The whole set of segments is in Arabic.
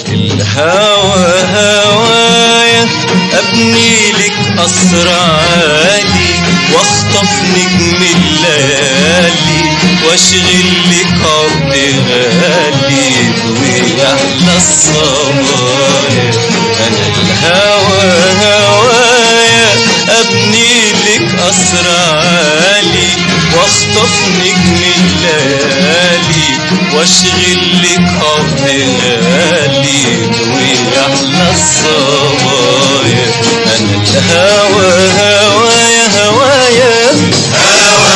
الهوى هوايا ابني لك قصر عالي، واخطف نجم الليالي، واشغل لك عقد غالي ويحلى الصبايا. انا الهوى هوايا ابني لك قصر عالي، واخطف نجم الليالي، واشغل لك عقد غالي ويحلى الصبايا. انا الهوى هوايا هوايا هوا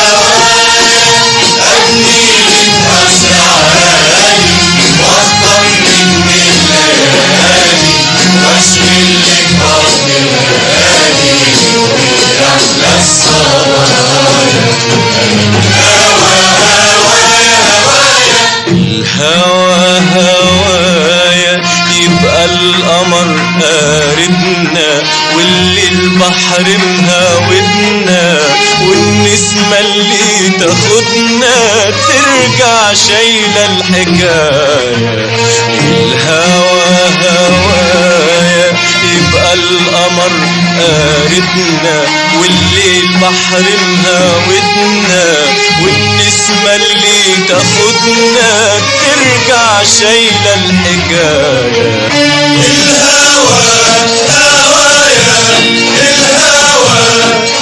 هوايا ابني لك قصر عالي، واخطف نجم الليالي، واشغل لك عقد غالي ويحلى الصبايا. الهوى هوايا يبقى القمر قاربنا، والليل بحر مهاودنا، والنسمة اللي تاخدنا ترجع شايلة الحكاية. الهوى هوايا يبقى القمر قاربنا، والليل بحر مهاودنا، والنسمة اللي تاخدنا ترجع شايلة الحكاية. الهوى هوايا الهوى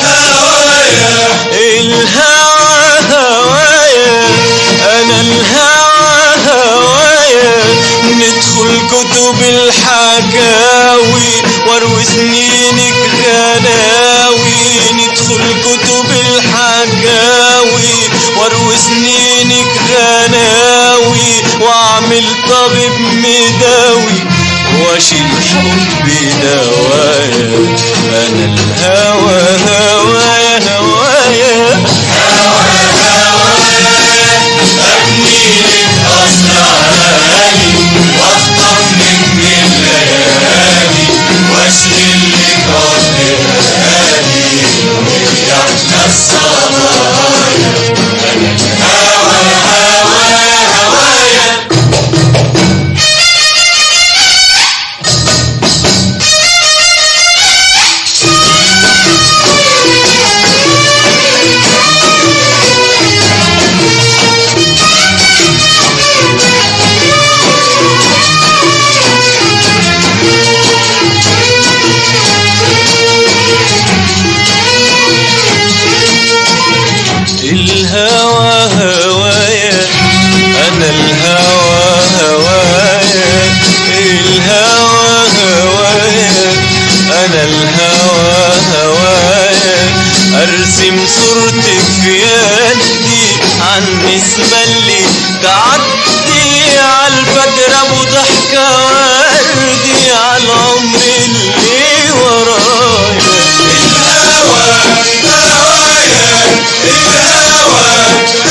هوايا الهوى هوايا انا الهوى هوايا، ندخل كتب الحكاوي واروي سنينك غناوي، ندخل كتب الحكاوي واروي سنينك غناوي، واعمل طبيب مداوي واشيل حبي دوايا. انا الهوى هوايا هوايا ابني لك قصر عالي، واخطف نجم الليالي، واشغل لك عقد غالي ويحلى الصبايا. انا الهوى هوايا هوايا الهوى هوايا انا الهوى هوايا، الهوى هوايا انا الهوى هوايا، ارسم صورتك في يدي عالنسمة اللي تعدي، عالفجر ابو ضحكة وردي، عالعمر اللي ورايا. الهوى هوايا الهوى هوايا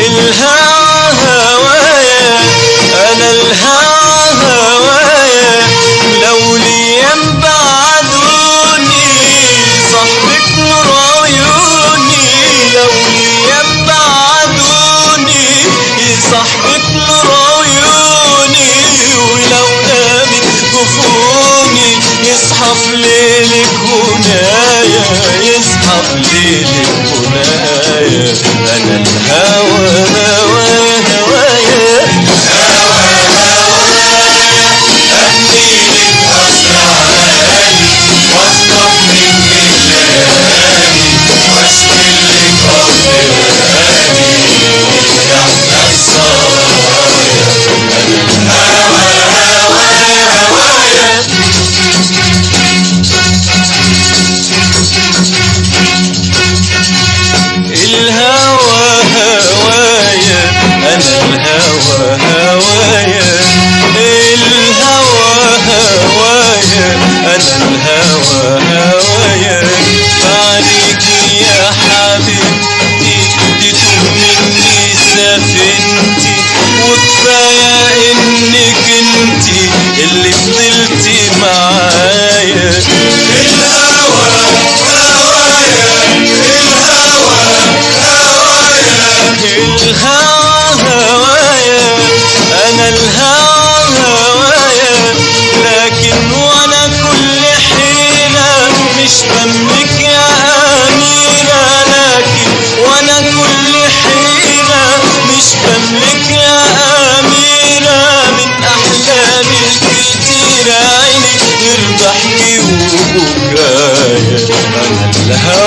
الهوى هوايا انا الهوى هوايا، لو ليام بعدوني صاحبك نور عيوني، لو ليام بعدوني صاحبك نور عيوني، ولو نامت جفوني بملك يا أميرة من أحلامي الكتيرة عيني غير ضحكي وبكايا. أنا الهوى